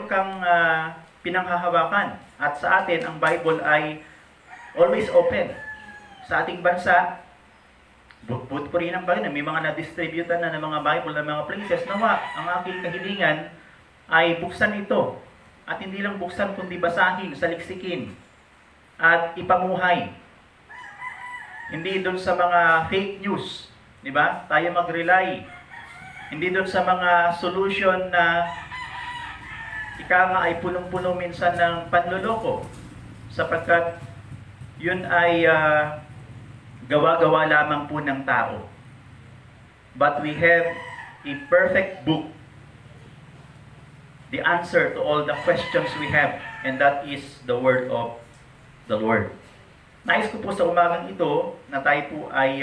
meron kang pinanghahawakan. At sa atin, ang Bible ay always open. Sa ating bansa, purihin ang Panginoon. May mga na-distributan na ng mga Bible na mga places. Nawa, ang aking kahilingan ay buksan ito. At hindi lang buksan, kundi basahin, saliksikin, at ipamuhay. Hindi doon sa mga fake news, di ba? Tayo mag-rely. Hindi doon sa mga solution na ika nga ay punong-puno minsan ng panloloko. Sapagkat yun ay gawa-gawa lamang po ng tao. But we have a perfect book. The answer to all the questions we have, and that is the Word of the Lord. Nais ko po sa umagang ito na tayo po ay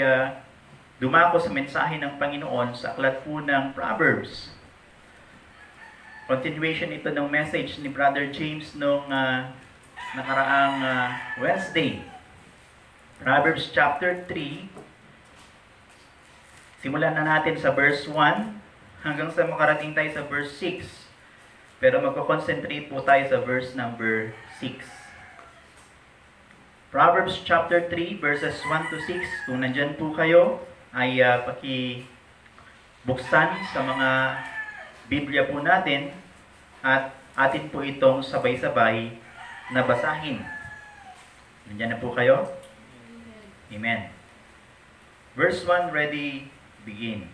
dumako sa mensahe ng Panginoon sa aklat po ng Proverbs. Continuation ito ng message ni Brother James nung nakaraang Wednesday. Proverbs chapter 3. Simulan na natin sa verse 1 hanggang sa makarating tayo sa verse 6. Pero magko-concentrate po tayo sa verse number 6. Proverbs chapter 3 verses 1 to 6. Kung nandyan po kayo, ay pakibuksan sa mga Biblia po natin at atin po itong sabay-sabay na basahin. Nandyan na po kayo? Amen. Verse 1, ready, begin.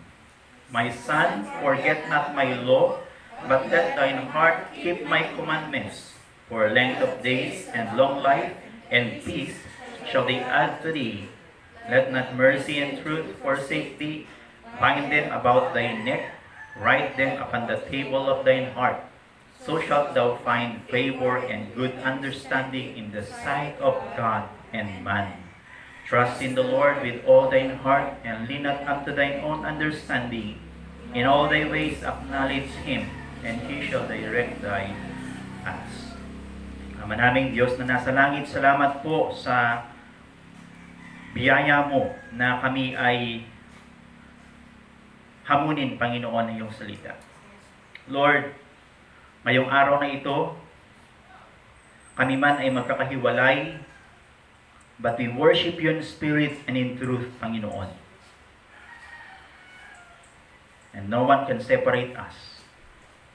My son, forget not my law, but let thine heart keep my commandments. For length of days and long life and peace shall they add to thee. Let not mercy and truth forsake thee. Bind them about thy neck, write them upon the table of thine heart. So shalt thou find favor and good understanding in the sight of God and man. Trust in the Lord with all thine heart, and lean not unto thine own understanding. In all thy ways acknowledge Him, and He shall direct thy paths. Ama naming Diyos na nasa langit, salamat po sa biyaya mo na kami ay hamunin, Panginoon, ang iyong salita. Lord, ngayong araw na ito, kami man ay magkakahiwalay, but we worship you in spirit and in truth, Panginoon. And no one can separate us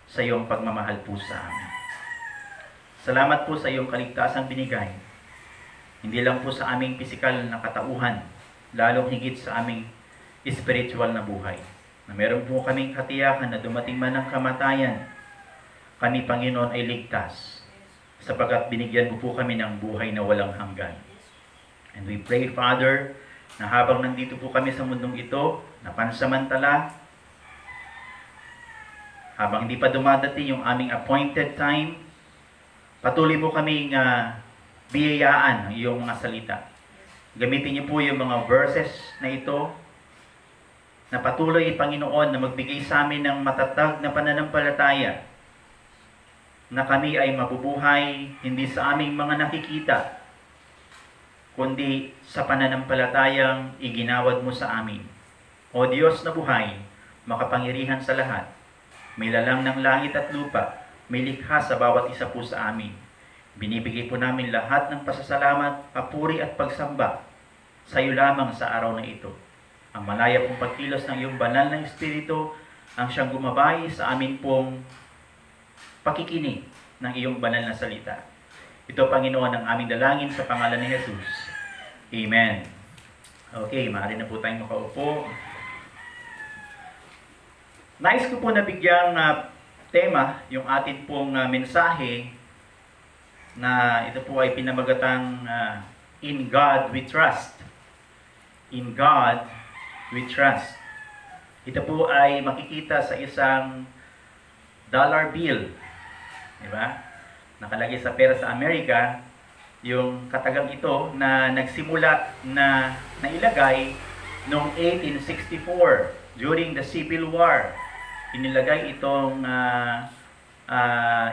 sa iyong pagmamahal po sa amin. Salamat po sa iyong kaligtasang binigay. Hindi lang po sa aming pisikal na katauhan, lalong higit sa aming spiritual na buhay. Na meron po kaming katiyakan na dumating man ang kamatayan, kami, Panginoon, ay ligtas, sapagkat binigyan mo po kami ng buhay na walang hanggan. And we pray, Father, na habang nandito po kami sa mundong ito, na pansamantala, habang hindi pa dumadating yung aming appointed time, patuloy po kaming biyayaan ng iyong mga salita. Gamitin niyo po yung mga verses na ito na patuloy, Panginoon, na magbigay sa amin ng matatag na pananampalataya na kami ay mabubuhay hindi sa aming mga nakikita, kundi sa pananampalatayang iginawad mo sa amin. O Diyos na buhay, makapangyarihan sa lahat, may lalang ng langit at lupa, may likha sa bawat isa po sa amin. Binibigay po namin lahat ng pasasalamat, papuri at pagsamba sa iyo lamang sa araw na ito. Ang malaya pong pagkilos ng iyong banal na Espiritu ang siyang gumabay sa amin pong pakikinig ng iyong banal na salita. Ito, Panginoon, ang aming dalangin sa pangalan ni Jesus. Amen. Okay, maaari na po tayong makaupo. Nais ko po na bigyang tema yung atin pong mensahe na ito po ay pinamagatang In God We Trust. In God We Trust. Ito po ay makikita sa isang dollar bill. Diba? Nakalagay sa pera sa Amerika, yung katagang ito na nagsimula na nailagay noong 1864 during the Civil War. Inilagay itong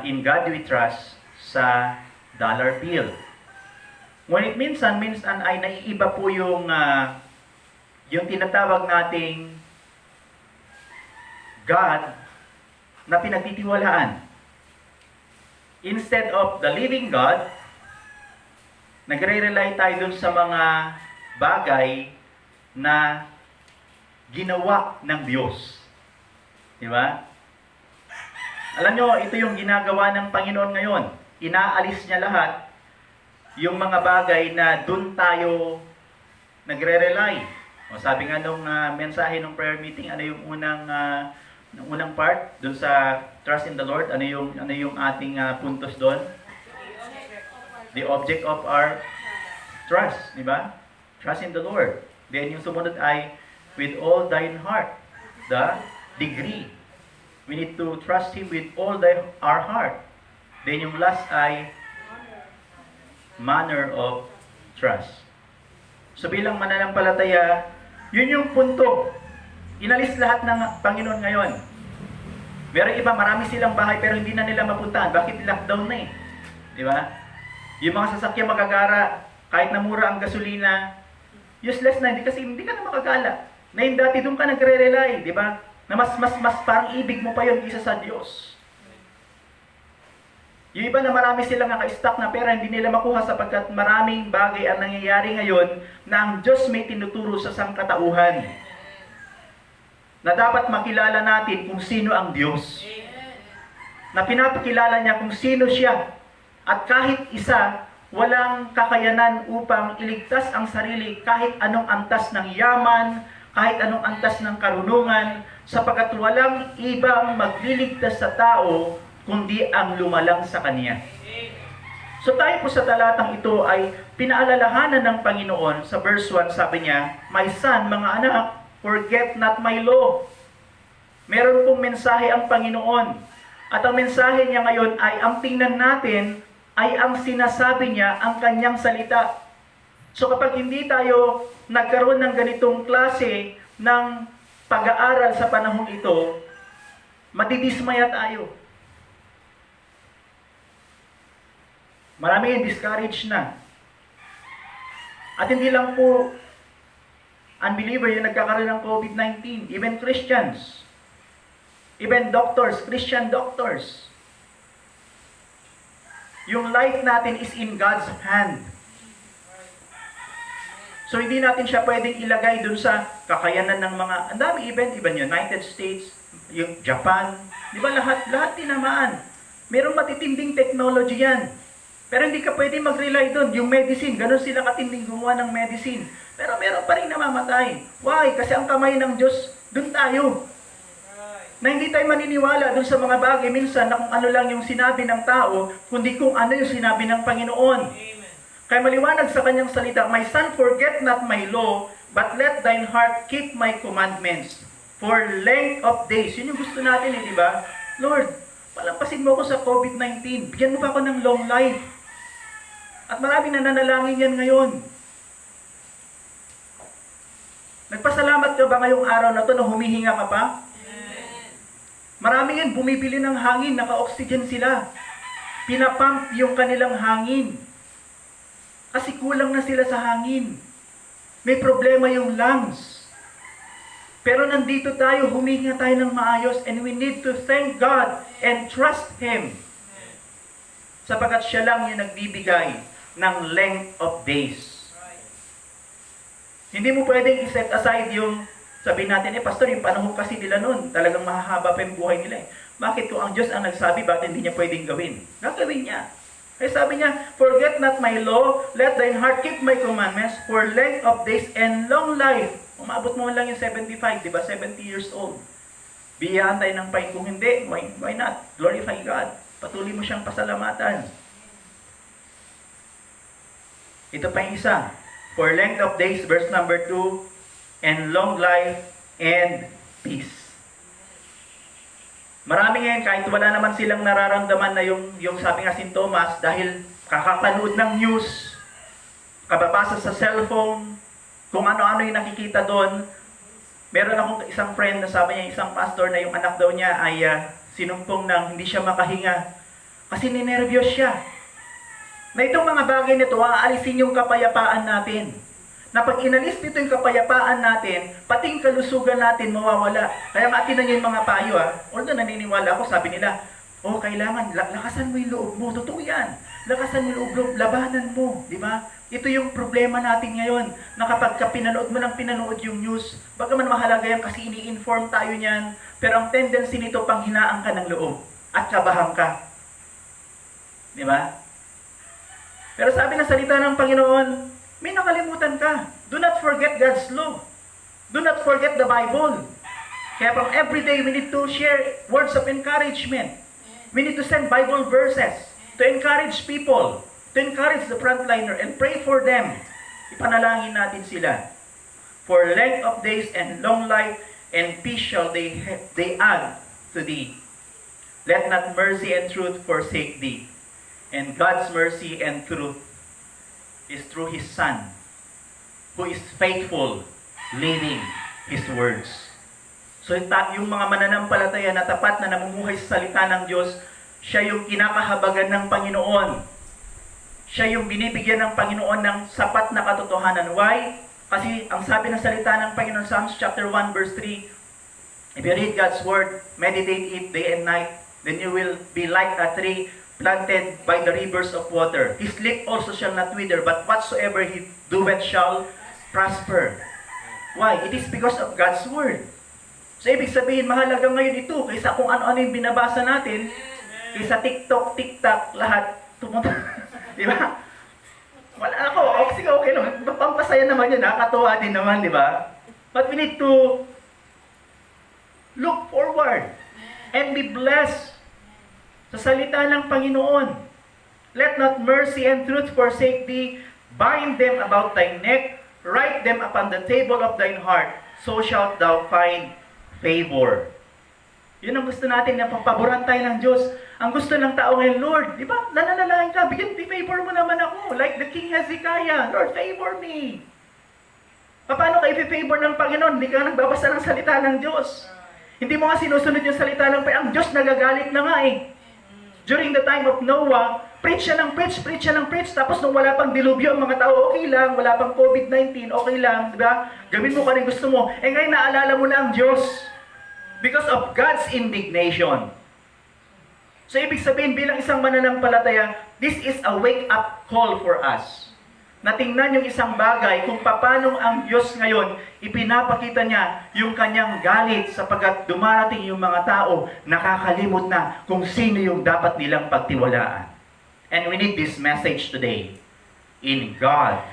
In God We Trust sa dollar bill. Ngunit minsan ay naiiba po yung tinatawag nating God na pinagtitiwalaan. instead of the living God, nagre-rely tayo dun sa mga bagay na ginawa ng Diyos. Di ba? Alam nyo, ito yung ginagawa ng Panginoon ngayon. Inaalis niya lahat yung mga bagay na dun tayo nagre-rely. O sabi nga nung mensahe ng prayer meeting, ano yung unang part dun sa trust in the Lord? Ano yung ating puntos doon? The object of our trust, di ba? Trust in the Lord. Then yung sumunod ay with all thine heart, the degree. We need to trust Him with all our heart. Then yung last ay manner of trust. So bilang mananampalataya, yun yung punto. Inalis lahat ng Panginoon ngayon. Meron iba, marami silang bahay pero hindi na nila mapuntahan. Bakit lockdown na eh? Di ba? Yung mga sasakyan magagara, kahit na mura ang gasolina, useless na, kasi hindi ka na makagala. Na yung dati doon ka nagre-rely, di ba? Na mas parang ibig mo pa yun isa sa Diyos. Yung iba na marami silang naka-stock na pera, hindi nila makuha sapagkat maraming bagay ang nangyayari ngayon na ang Diyos may tinuturo sa sangkatauhan. Na dapat makilala natin kung sino ang Diyos. Na pinapakilala niya kung sino siya. At kahit isa, walang kakayanan upang iligtas ang sarili kahit anong antas ng yaman, kahit anong antas ng karunungan, sapagkat walang ibang magliligtas sa tao kundi ang lumalang sa Kanya. So tayo po sa talatang ito ay pinaalalahanan ng Panginoon. Sa verse 1 sabi niya, "My son, mga anak, forget not my law." Meron pong mensahe ang Panginoon. At ang mensahe niya ngayon ay ang tingnan natin ay ang sinasabi niya, ang kanyang salita. So kapag hindi tayo nagkaroon ng ganitong klase ng pag-aaral sa panahong ito, madidismaya tayo. Marami yung discouraged na. At hindi lang po unbeliever yung nagkakaroon ng COVID-19, even Christians, even doctors, Christian doctors. Yung life natin is in God's hand. So hindi natin siya pwedeng ilagay dun sa kakayanan ng mga, ang dami even United States, yung Japan, di ba lahat tinamaan. Merong matitinding technology yan. Pero hindi ka pwedeng mag-rely dun. Yung medicine, ganun sila katinding gumawa ng medicine. Pero meron pa rin namamatay. Why? Kasi ang kamay ng Diyos, dun tayo. Na hindi tayo maniniwala dun sa mga bagay minsan na kung ano lang yung sinabi ng tao, kundi kung ano yung sinabi ng Panginoon. Amen. Kaya maliwanag sa kanyang salita, "My son, forget not my law, but let thine heart keep my commandments for length of days." Yun yung gusto natin di ba? Lord, palampasin mo ako sa COVID-19. Bigyan mo pa ako ng long life. At maraming nananalangin yan ngayon. Nagpasalamat ka ba ngayong araw na to na humihinga ka pa? Marami yan, bumibili ng hangin, naka-oxygen sila. Pinapump yung kanilang hangin. Kasi kulang na sila sa hangin. May problema yung lungs. Pero nandito tayo, huminga tayo ng maayos, and we need to thank God and trust Him. Sapagkat siya lang yung nagbibigay ng length of days. Hindi mo pwedeng i-set aside yung sabihin natin, pastor, yung panahon kasi nila noon, talagang mahahaba pa yung buhay nila. Bakit kung ang Diyos ang nagsabi, bakit hindi niya pwedeng gawin? Gagawin niya. Kaya sabi niya, "Forget not my law, let thine heart keep my commandments for length of days and long life." Umabot mo lang yung 75, di ba? 70 years old. Biyaan tayo ng pain. Kung hindi, why not? Glorify God. Patuloy mo siyang pasalamatan. Ito pa yung isa. For length of days, verse number 2, and long life and peace. Marami ngayon, kahit wala naman silang nararamdaman na yung sabi nga si Thomas, dahil kakapanood ng news, kababasa sa cellphone, kung ano-ano yung nakikita doon. Meron akong isang friend na sabi niya, isang pastor na yung anak daw niya ay sinumpong nang hindi siya makahinga. Kasi ninervyos siya. Na itong mga bagay nito, aalisin yung kapayapaan natin. Na pag inalis dito yung kapayapaan natin, pati yung kalusugan natin mawawala. Kaya nga tinan niyo yung mga payo. Although naniniwala ako, sabi nila, Oh, kailangan, lakasan mo yung loob mo. Totoo yan. Lakasan mo yung loob, labanan mo. Di ba? Ito yung problema natin ngayon, na kapag pinanood mo ng pinanood yung news, bagaman mahalaga yan kasi ini-inform tayo niyan, pero ang tendency nito, panghinaan ka ng loob at kabahan ka. Di ba? Pero sabi ng salita ng Panginoon, may nakalimutan ka. Do not forget God's law. Do not forget the Bible. Kaya from every day, we need to share words of encouragement. We need to send Bible verses to encourage people, to encourage the frontliner, and pray for them. Ipanalangin natin sila. For length of days and long life and peace shall they add to thee. Let not mercy and truth forsake thee. And God's mercy and truth is through His Son, who is faithful, living His words. So yung mga mananampalataya na tapat na namumuhay sa salita ng Diyos, siya yung kinakahabagan ng Panginoon. Siya yung binibigyan ng Panginoon ng sapat na katotohanan. Why? Kasi ang sabi ng salita ng Panginoon, Psalms chapter 1 verse 3, if you read God's word, meditate it day and night, then you will be like a tree planted by the rivers of water. His leaf also shall not wither, but whatsoever he doeth shall prosper. Why? It is because of God's word. So, ibig sabihin, mahalaga ngayon ito kaysa kung ano-ano yung binabasa natin, kaysa TikTok, lahat tumunta. Di ba? Wala ako. Oh, sige, okay naman. Pampasaya naman yun, nakakatuwa din naman, di ba? But we need to look forward and be blessed sa salita ng Panginoon. Let not mercy and truth forsake thee. Bind them about thy neck. Write them upon the table of thine heart. So shalt thou find favor. Yun ang gusto natin, na papaboran tayo ng Diyos. Ang gusto ng tao ngayon, Lord, di ba, nananalangin ka, bigyan, favor mo naman ako. Like the King Hezekiah, Lord, favor me. Paano ka i-favor ng Panginoon? Hindi ka nagbabasa ng salita ng Diyos. Hindi mo nga sinusunod yung salita ng Panginoon. Ang Diyos nagagalit na nga eh. During the time of Noah, preach siya ng preach. Tapos nung wala pang dilubyo, ang mga tao, okay lang, wala pang COVID-19, okay lang, di ba? Gawin mo ka rin gusto mo. Eh ngayon, naalala mo na ang Diyos. Because of God's indignation. So, ibig sabihin, bilang isang mananampalataya, this is a wake-up call for us. Natingnan yung isang bagay kung paano ang Diyos ngayon, ipinapakita niya yung kanyang galit sapagkat dumarating yung mga tao, nakakalimot na kung sino yung dapat nilang pagtiwalaan. And we need this message today. In God,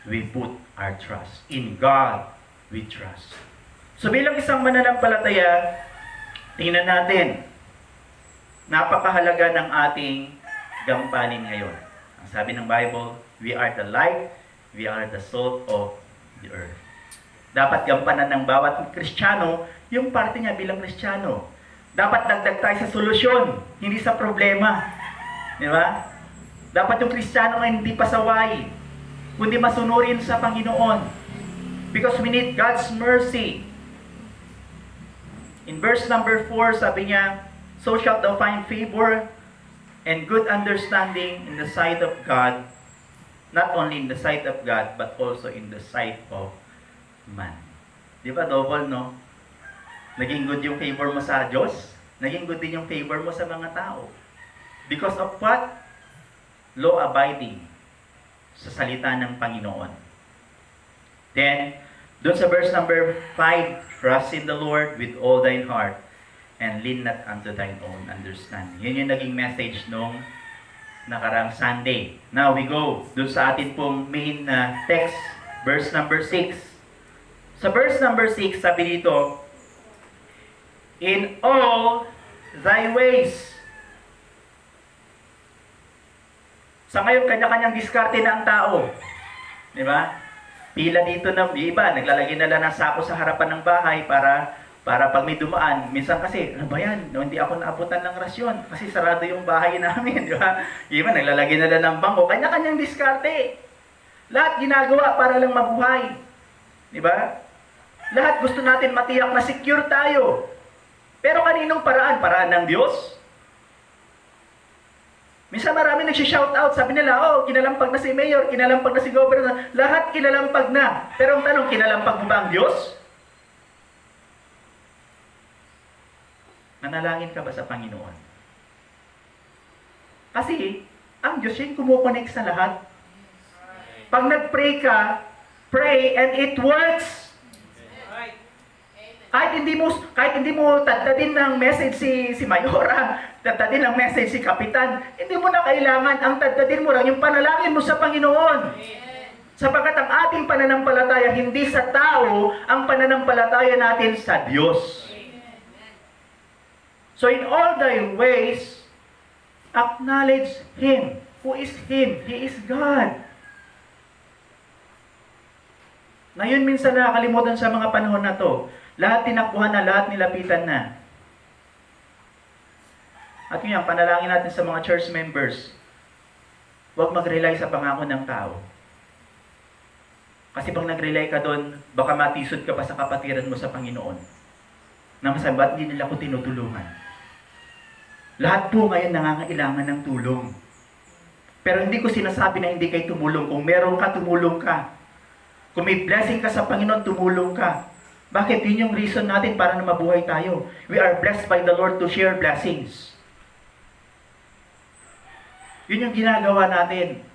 we put our trust. In God, we trust. So bilang isang mananampalataya, tingnan natin, napakahalaga ng ating gampanin ngayon. Ang sabi ng Bible, we are the light, we are the salt of the earth. Dapat gampanan ng bawat Kristiyano yung parte niya bilang Kristiyano. Dapat dagdag tayo sa solusyon, hindi sa problema. Di ba? Dapat yung Kristiyano ay hindi pasaway, kundi masunurin sa Panginoon. Because we need God's mercy. In verse number 4, sabi niya, so shalt thou find favor and good understanding in the sight of God, not only in the sight of God, but also in the sight of man. Di ba double, no? Naging good yung favor mo sa Diyos, naging good din yung favor mo sa mga tao. Because of what? Law abiding sa salita ng Panginoon. Then, doon sa verse number 5, trust in the Lord with all thine heart and lean not unto thine own understanding. Yun yung naging message nung nakarang Sunday. Now we go doon sa atin pong main text, verse number 6. Sa verse number 6, sabi dito, in all thy ways. Sa ngayon, kanya-kanyang diskarte na ang tao. Di ba? Pila dito na, iba, naglalagay na lang ng sako sa harapan ng bahay para pag may dumaan. Minsan kasi, ano ba yan? No, hindi ako naabutan ng rasyon kasi sarado yung bahay namin, di ba? Iba, naglalagay na lang ng bangko. Kanya-kanyang diskarte. Lahat ginagawa para lang mabuhay. Di ba? Lahat gusto natin matiyak na secure tayo. Pero kaninong paraan? Paraan ng Diyos? Minsan marami nagsishout out, sabi nila, oh, kinalampag na si mayor, kinalampag na si governor, lahat kinalampag na. Pero ang tanong, kinalampag mo ba ang Diyos? Nanalangin ka ba sa Panginoon? Kasi, ang Diyos yung kumukonect sa lahat. Pag nag-pray ka, pray and it works. Kahit hindi mo tadtadin ng message si Mayora, tadtadin ng message si Kapitan, hindi mo na kailangan. Ang tadtadin mo lang yung panalangin mo sa Panginoon. Sapagkat ang ating pananampalataya hindi sa tao, ang pananampalataya natin sa Diyos. So in all thy ways, acknowledge Him. Who is Him? He is God. Ngayon minsan nakakalimutan sa mga panahon na to, lahat tinakbuhan na, lahat nilapitan na. At yun yan, panalangin natin sa mga church members, huwag mag-rely sa pangako ng tao. Kasi pag nag-rely ka doon, baka matisod ka pa sa kapatiran mo sa Panginoon. Na masabi, ba't hindi nila ko tinutulungan? Lahat po ngayon nangangailangan ng tulong. Pero hindi ko sinasabi na hindi kayo tumulong. Kung meron ka, tumulong ka. Kung may blessing ka sa Panginoon, tumulong ka. Bakit? Yun yung reason natin para na mabuhay tayo. We are blessed by the Lord to share blessings. Yun yung ginagawa natin.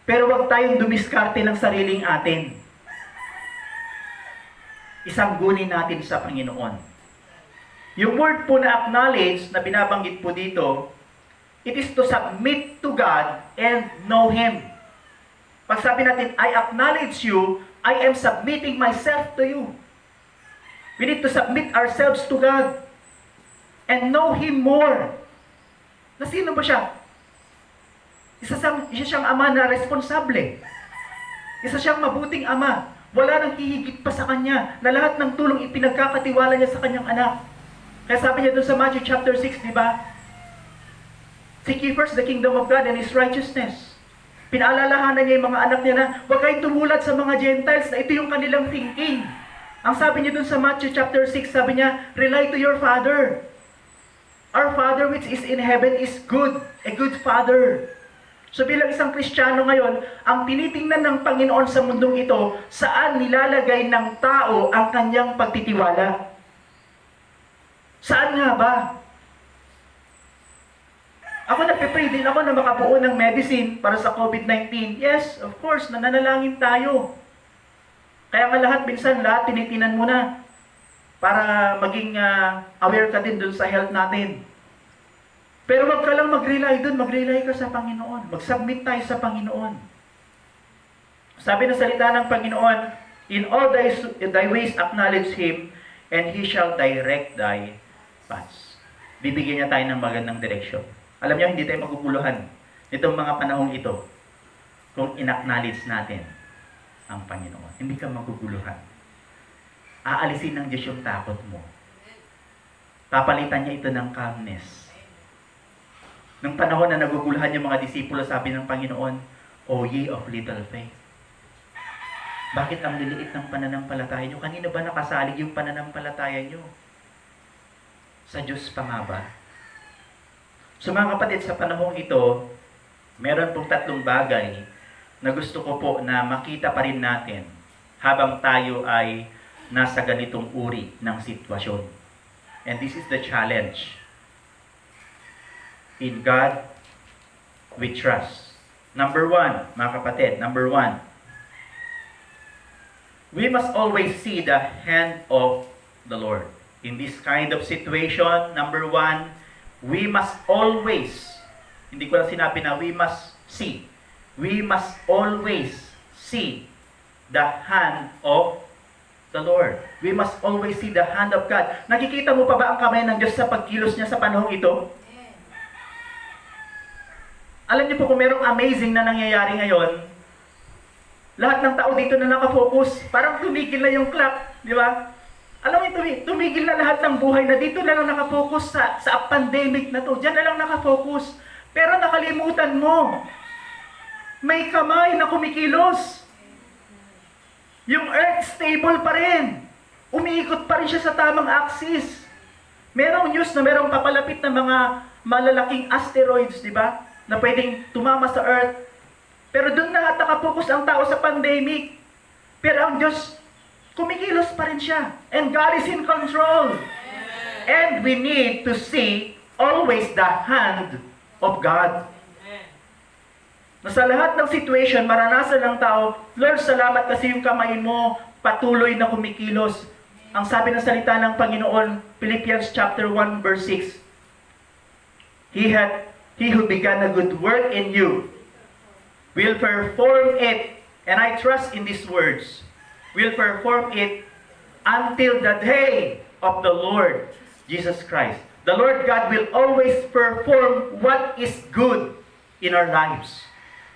Pero wag tayong dumiskarte ng sariling atin. Isanggunin natin sa Panginoon. Yung word po na acknowledge, na binabanggit po dito, it is to submit to God and know Him. Pag sabi natin, I acknowledge you, I am submitting myself to you. We need to submit ourselves to God and know Him more. Na sino ba siya? Isa siyang ama na responsable. Isa siyang mabuting ama. Wala nang hihigit pa sa kanya na lahat ng tulong ipinagkakatiwala niya sa kanyang anak. Kaya sabi niya doon sa Matthew chapter 6, di ba? Seek ye first the kingdom of God and His righteousness. Pinaalalahanan niya yung mga anak niya na huwag kayong tumulad sa mga Gentiles na ito yung kanilang thinking. Ang sabi niya doon sa Matthew chapter 6, sabi niya, rely to your Father. Our Father which is in heaven is good, a good Father. So bilang isang Kristiyano ngayon, ang tinitingnan ng Panginoon sa mundong ito, saan nilalagay ng tao ang kanyang pagtitiwala? Saan nga ba? Ako nagpe-pray din ako na makabuo ng medicine para sa COVID-19. Yes, of course, nananalangin tayo. Kaya nga lahat tinitinan mo na para maging aware ka din dun sa health natin. Pero wag ka lang mag-rely dun, mag-rely ka sa Panginoon. Mag-submit tayo sa Panginoon. Sabi ng salita ng Panginoon, in all thy ways acknowledge Him, and He shall direct thy paths. Bibigyan niya tayo ng magandang direksyon. Alam niyo, hindi tayo maguguluhan nitong mga panahong ito kung in-acknowledge natin ang Panginoon. Hindi ka maguguluhan. Aalisin ng Diyos yung takot mo. Papalitan niya ito ng calmness. Nung panahon na naguguluhan yung mga disipulo, sabi ng Panginoon, O ye of little faith. Bakit ang liliit ng pananampalataya nyo? Kanina ba nakasalig yung pananampalataya nyo? Sa Diyos pa nga ba? So mga kapatid, sa panahong ito, meron pong 3 bagay na gusto ko po na makita pa rin natin habang tayo ay nasa ganitong uri ng sitwasyon. And this is the challenge. In God, we trust. Number 1, mga kapatid, number 1, we must always see the hand of the Lord. In this kind of situation, number 1, we must always, hindi ko lang sinabi na we must see. We must always see the hand of the Lord. We must always see the hand of God. Nakikita mo pa ba ang kamay ng Diyos sa pagkilos niya sa panahong ito? Alam niyo po kung merong amazing na nangyayari ngayon, lahat ng tao dito na nakafocus, parang tumigil na yung clock, di ba? Alam mo, tumigil na lahat ng buhay na dito na lang nakafocus sa pandemic na to. Diyan na lang nakafocus. Pero nakalimutan mo, may kamay na kumikilos. Yung earth stable pa rin. Umiikot pa rin siya sa tamang axis. Merong news na merong papalapit na mga malalaking asteroids, di ba? Na pwedeng tumama sa earth. Pero doon na nakapokus ang tao sa pandemic. Pero ang Diyos, kumikilos pa rin siya. And God is in control. And we need to see always the hand of God. Na sa lahat ng situation, maranasan ng tao, Lord, salamat kasi yung kamay mo patuloy na kumikilos. Ang sabi ng salita ng Panginoon, Philippians chapter 1 verse 6, He who began a good work in you will perform it, and I trust in these words, will perform it until the day of the Lord Jesus Christ. The Lord God will always perform what is good in our lives.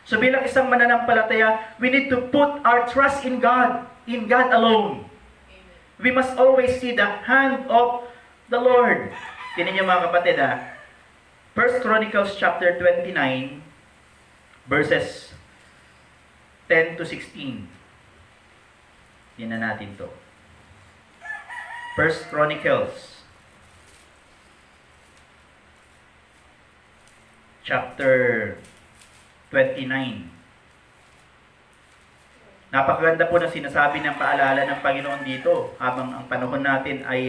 So bilang isang mananampalataya, we need to put our trust in God alone. We must always see the hand of the Lord. Tinan niyo mga kapatid 1 Chronicles chapter 29 verses 10 to 16. Tingnan natin to. 1 Chronicles chapter 29. Napakaganda po na sinasabi ng paalala ng Panginoon dito. Habang ang panahon natin ay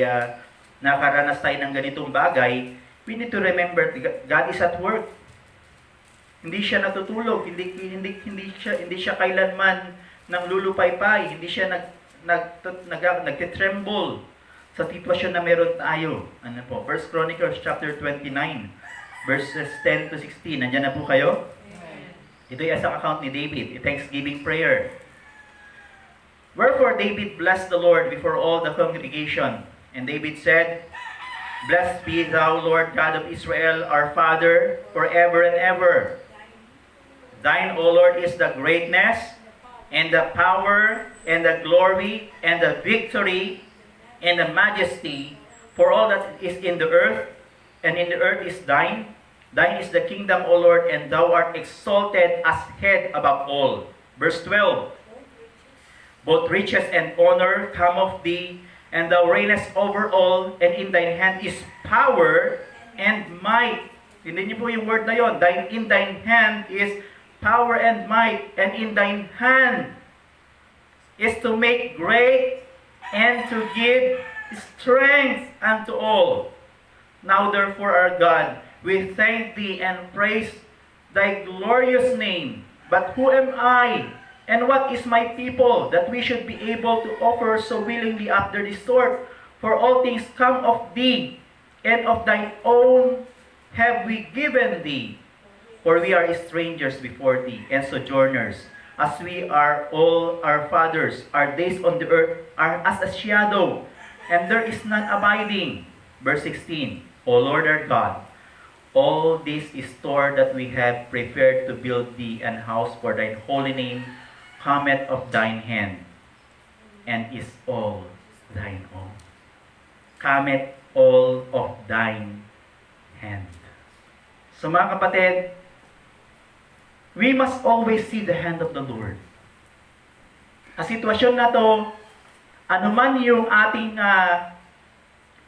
nakaranas tayo ng ganitong bagay, we need to remember God is at work. Hindi siya natutulog, hindi siya kailanman nang lulupaypay, hindi siya nagtitremble sa sitwasyon na meron tayo. Ano po? 1 Chronicles chapter 29 verses 10 to 16. Nandiyan na po kayo? Amen. Ito ay isang account ni David, a thanksgiving prayer. Wherefore David blessed the Lord before all the congregation. And David said, Blessed be thou, Lord God of Israel, our Father, forever and ever. Thine, O Lord, is the greatness, and the power, and the glory, and the victory, and the majesty, for all that is in the earth, and in the earth is thine. Thine is the kingdom, O Lord, and thou art exalted as head above all. Verse 12. Both riches and honor come of thee, and thou reignest over all, and in thine hand is power and might. Hindi niyo po yung word na yon. In thine hand is power and might, and in thine hand is to make great and to give strength unto all. Now therefore, our God, we thank thee and praise thy glorious name. But who am I, and what is my people, that we should be able to offer so willingly after this sort? For all things come of thee, and of thine own have we given thee. For we are strangers before thee, and sojourners, as we are all our fathers. Our days on the earth are as a shadow, and there is none abiding. Verse 16, O Lord our God, all this is store that we have prepared to build thee an house for thine holy name, cometh of thine hand, and is all thine own. Cometh all of thine hand. So mga kapatid, we must always see the hand of the Lord. Ang sitwasyon na to, anuman yung ating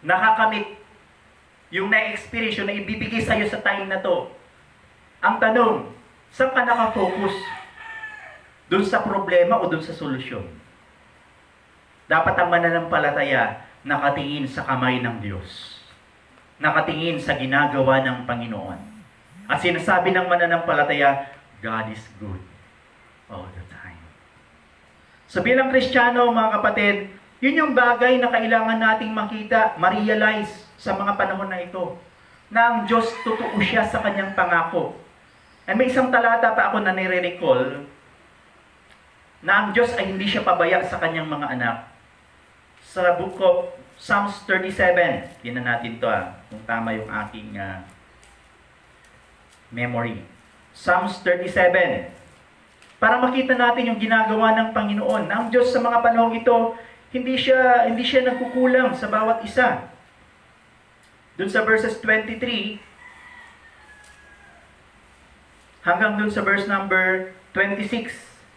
nakakamit, yung na-experience, yung na ibibigay sa'yo sa time na to, ang tanong, saan ka nakafocus? Doon sa problema o doon sa solusyon? Dapat ang mananampalataya nakatingin sa kamay ng Diyos. Nakatingin sa ginagawa ng Panginoon. At sinasabi ng mananampalataya, God is good all the time. So bilang Kristiyano, mga kapatid, yun yung bagay na kailangan nating makita, ma-realize sa mga panahon na ito, na ang Diyos totoo siya sa kanyang pangako. And may isang talata pa ako na nire-recall, na ang Diyos ay hindi siya pabaya sa kanyang mga anak. Sa book of Psalms 37, tingnan natin to kung tama yung aking memory. Psalms 37, para makita natin yung ginagawa ng Panginoon. Na ang Diyos sa mga panahong ito, hindi siya nagkukulang sa bawat isa. Doon sa verses 23, hanggang doon sa verse number 26.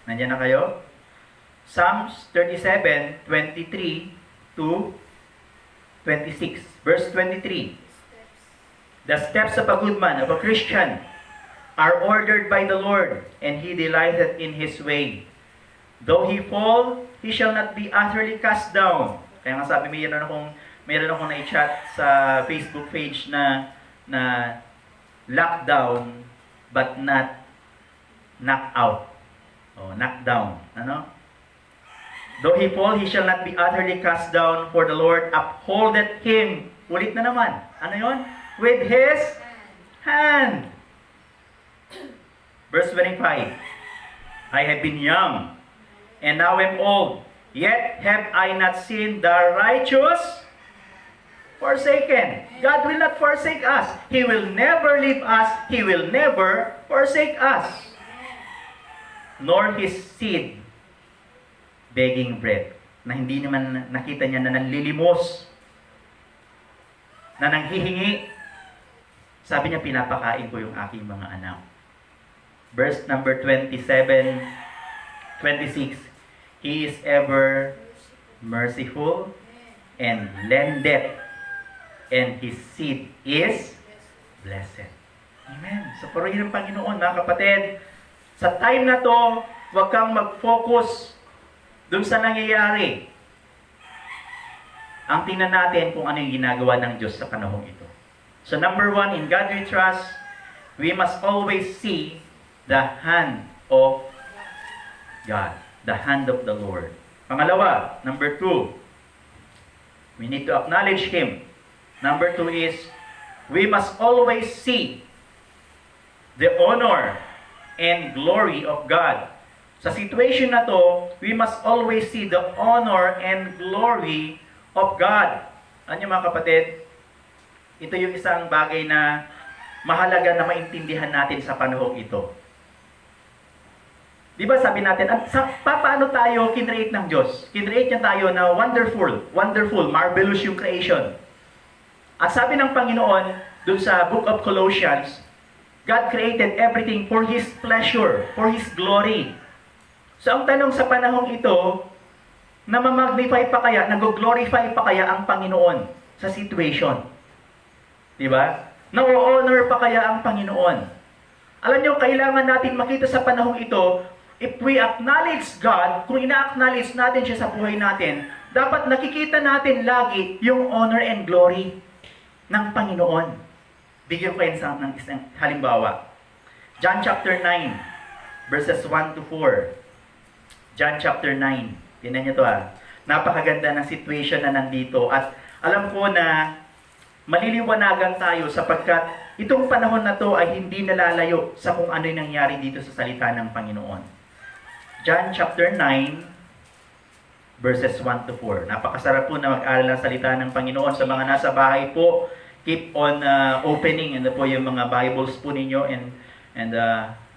Nandiyan na kayo? Psalms 37, 23 to 26. Verse 23. The steps of a good man, of a Christian, are ordered by the Lord, and he delighteth in his way. Though he fall, he shall not be utterly cast down. Kaya nga sabi, meron akong na-chat sa Facebook page na lockdown, but not knock out. O, knock down. Ano? Though he fall, he shall not be utterly cast down, for the Lord upholdeth him. Ulit na naman. Ano yon? With his hand. Verse 25. I have been young, and now am old, yet have I not seen the righteous forsaken. God will not forsake us. He will never leave us. He will never forsake us. Nor his seed begging bread. Na hindi naman nakita niya na nanlilimos, na nanghihingi. Sabi niya, pinapakain ko yung aking mga anak. Verse number 27, 26. He is ever merciful and lendeth, and his seed is blessed. Amen. Sa purihin ng Panginoon, mga kapatid, sa time na to, huwag kang mag-focus dun sa nangyayari. Ang tingnan natin kung ano yung ginagawa ng Diyos sa panahong ito. So number 1, in God we trust, we must always see the hand of God. The hand of the Lord. Pangalawa, number 2, we need to acknowledge Him. Number 2 is, we must always see the honor and glory of God. Sa situation na to, we must always see the honor and glory of God. Ano mga kapatid? Ito yung isang bagay na mahalaga na maintindihan natin sa panahong ito. Di ba sabi natin, paano tayo kinreate ng Diyos? Kinreate niya tayo na wonderful, marvelous yung creation. At sabi ng Panginoon, dun sa book of Colossians, God created everything for His pleasure, for His glory. So ang tanong sa panahong ito, namamagnify pa kaya, nag-glorify pa kaya ang Panginoon sa situation? Di ba? Na-honor pa kaya ang Panginoon? Alam niyo, kailangan natin makita sa panahong ito, if we acknowledge God, kung ina-acknowledge natin siya sa buhay natin, dapat nakikita natin lagi yung honor and glory ng Panginoon. Bigyan ko kayo ng isang halimbawa. John chapter 9, verses 1 to 4. John chapter 9. Tingnan niyo to Napakaganda ng situation na nandito. At alam ko na maliliwanagan tayo sapagkat itong panahon na to ay hindi nalalayo sa kung ano yung nangyari dito sa salita ng Panginoon. John chapter 9, verses 1 to 4. Napakasarap po na mag-aral ng salita ng Panginoon. Sa mga nasa bahay po, keep on opening po yung mga Bibles po ninyo and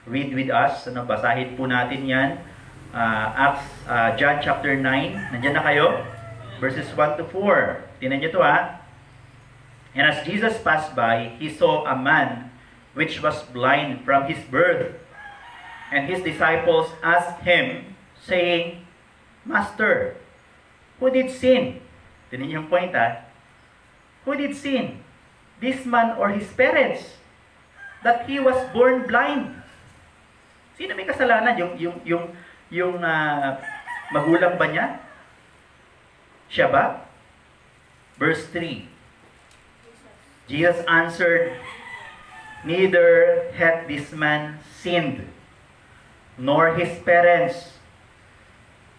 read with us. Basahin po natin yan. John chapter 9. Nandiyan na kayo? Verses 1 to 4. Tingnan nyo to And as Jesus passed by, He saw a man which was blind from his birth. And His disciples asked Him, saying, Master, who did sin? Tingnan nyo yung point Who did sin? This man or his parents? That he was born blind? Sino may kasalanan? Yung magulang ba niya? Siya ba? Verse 3. Jesus answered, Neither hath this man sinned, nor his parents,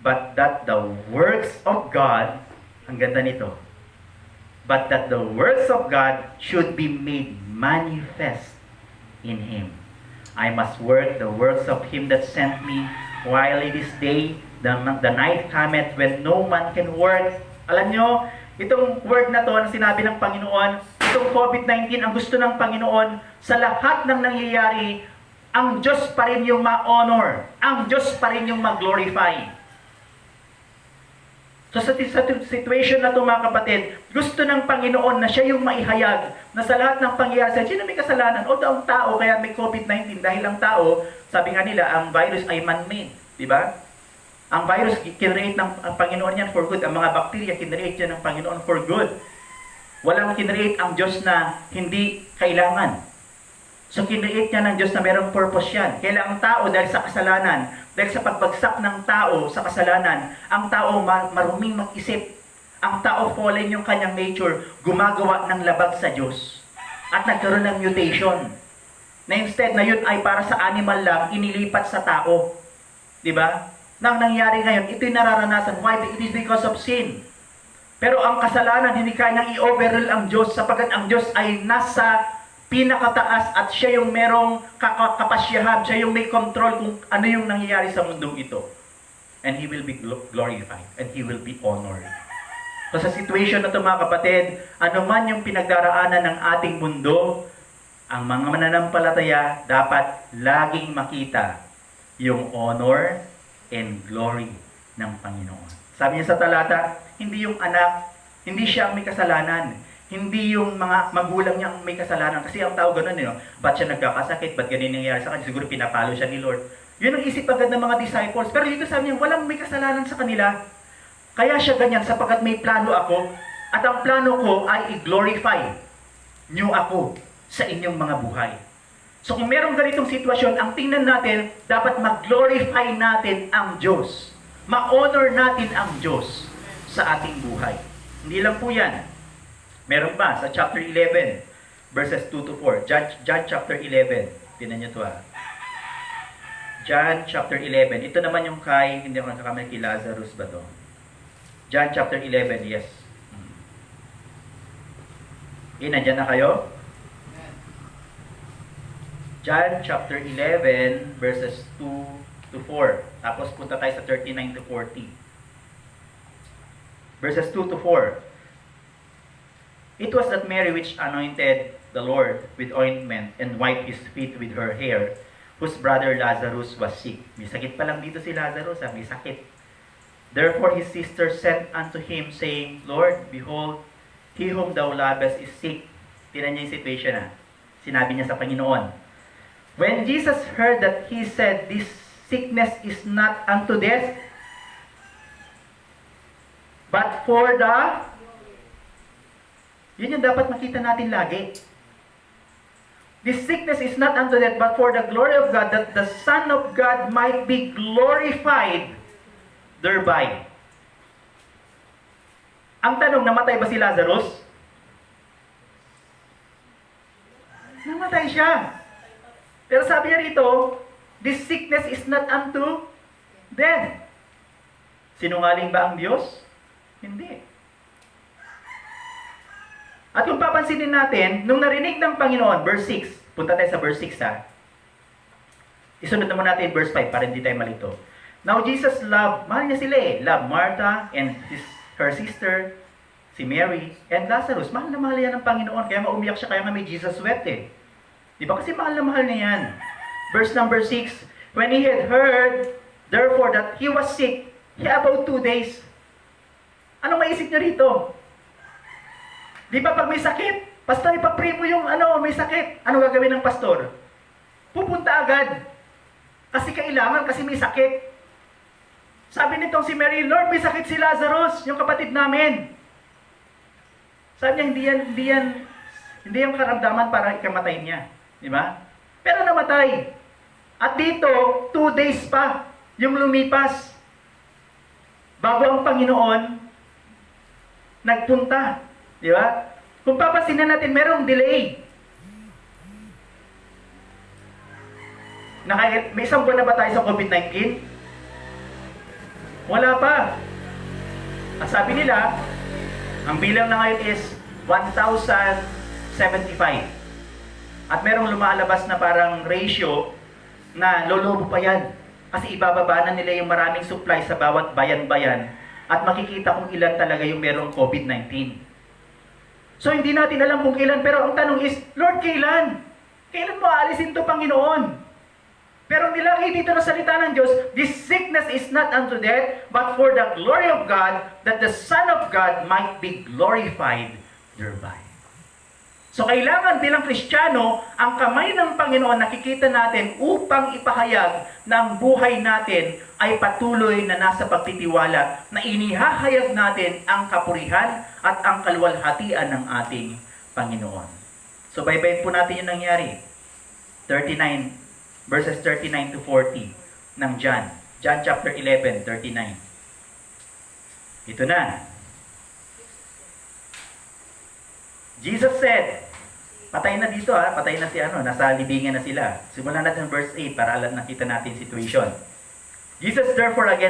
but that the works of God, ang ganda nito, but that the works of God should be made manifest in him. I must work the works of him that sent me, while it is day, the night cometh when no man can work. Alam nyo, itong word na to na sinabi ng Panginoon, itong COVID-19, ang gusto ng Panginoon, sa lahat ng nangyayari, ang Diyos pa rin yung ma-honor. Ang Diyos pa rin yung mag-glorify. So sa situation na ito mga kapatid, gusto ng Panginoon na siya yung maihayag na sa lahat ng pangyayari sa sino may kasalanan o ang tao kaya may COVID-19 dahil ang tao, sabi nga nila, ang virus ay man-made. Diba? Ang virus, kinreate ng Panginoon yan for good. Ang mga bacteria, kinreate yan ng Panginoon for good. Walang kinreate ang Diyos na hindi kailangan. So kinreate niya ng Diyos na mayroong purpose yan. Kaya ang tao dahil sa kasalanan, dahil sa pagbagsak ng tao sa kasalanan, ang tao maruming mag-isip. Ang tao fallen yung kanyang nature, gumagawa ng labag sa Diyos. At nagkaroon ng mutation. na instead na yun ay para sa animal lang, inilipat sa tao. Di ba? Nang nangyari ngayon, ito'y nararanasan. Why? It is because of sin. Pero ang kasalanan, hindi kayang i-overrule ang Diyos sapagkat ang Diyos ay nasa pinakataas at siya yung merong kapasyahan, siya yung may control kung ano yung nangyayari sa mundong ito. And He will be glorified and He will be honored. So sa situation na ito mga kapatid, ano man yung pinagdaraanan ng ating mundo, ang mga mananampalataya dapat laging makita yung honor and glory ng Panginoon. Sabi niya sa talata, hindi yung anak, hindi siya ang may kasalanan. Hindi yung mga magulang niya ang may kasalanan. Kasi ang tao ganun, ba't siya nagkakasakit? Ba't ganun nangyayari sa kanya? Siguro pinapalo siya ni Lord. Yun ang isip agad ng mga disciples. Pero dito sabi niya, walang may kasalanan sa kanila. Kaya siya ganyan sapagkat may plano ako. At ang plano ko ay i-glorify niyo ako sa inyong mga buhay. So kung merong ganitong sitwasyon, ang tingnan natin, dapat mag-glorify natin ang Diyos. Ma-honor natin ang Diyos sa ating buhay. Hindi lang po yan. Meron pa sa chapter 11, verses 2 to 4. John chapter 11. Tinan niyo ito John chapter 11. Ito naman yung hindi ako nakakamay kay Lazarus ba to? John chapter 11, yes. Nandiyan na kayo? John chapter 11, verses 2 to 4. Tapos punta tayo sa 39 to 40. Verses 2 to 4. It was that Mary which anointed the Lord with ointment and wiped his feet with her hair, whose brother Lazarus was sick. May sakit pa lang dito si Lazarus, may sakit. Therefore his sister sent unto him, saying, Lord, behold, he whom thou lovest is sick. Tinan niya yung situation Sinabi niya sa Panginoon. When Jesus heard that, he said, this sickness is not unto death, but for the... Yun yung dapat makita natin lagi. This sickness is not unto death, but for the glory of God, that the Son of God might be glorified thereby. Ang tanong, namatay ba si Lazarus? Namatay siya. Pero sabi niya rito, this sickness is not unto death. Sinungaling ba ang Diyos? Hindi. At kung papansinin natin, nung narinig ng Panginoon, verse 6, punta tayo sa verse 6 Isunod naman natin verse 5 para hindi tayo malito. Now Jesus loved, mahal niya sila loved Martha and her sister, si Mary, and Lazarus. Mahal na mahal yan ng Panginoon, kaya maumiyak siya, kaya nga may Jesus wept Di ba? Kasi mahal na mahal na yan. Verse number 6, when he had heard, therefore, that he was sick, about 2 days. Anong maisip niya rito? Di ba pag may sakit, pastor, ipapray mo yung may sakit. Ano gagawin ng pastor? Pupunta agad. Kasi kailangan, kasi may sakit. Sabi nitong si Mary, Lord, may sakit si Lazarus, yung kapatid namin. Sabi niya, hindi yan karamdaman para ikamatay niya. Di ba? Pero namatay. At dito, 2 days pa yung lumipas bago ang Panginoon nagpunta. Di ba? Kung papansinan natin, merong delay. May isang buwan na ba tayo sa COVID-19? Wala pa. At sabi nila, ang bilang na ngayon is 1,075. At merong lumalabas na parang ratio na lolobo pa yan. Kasi ibababa na nila yung maraming supply sa bawat bayan-bayan at makikita kung ilan talaga yung merong COVID-19. So hindi natin alam kung kailan, pero ang tanong is, Lord, kailan? Kailan mo aalisin to, Panginoon? Pero nilagay dito na salita ng Diyos, this sickness is not unto death, but for the glory of God, that the Son of God might be glorified thereby. So kailangan bilang Kristiyano, ang kamay ng Panginoon nakikita natin upang ipahayag na ang buhay natin ay patuloy na nasa pagtitiwala na inihahayag natin ang kapurihan at ang kaluwalhatian ng ating Panginoon. So baybayin po natin yung nangyari. 39, verses 39 to 40 ng John. John chapter 11, 39. Ito na. Jesus said, Patay na dito patay na si nasa libingan na sila. Simulan natin verse 8 para nakita natin situation. Jesus therefore again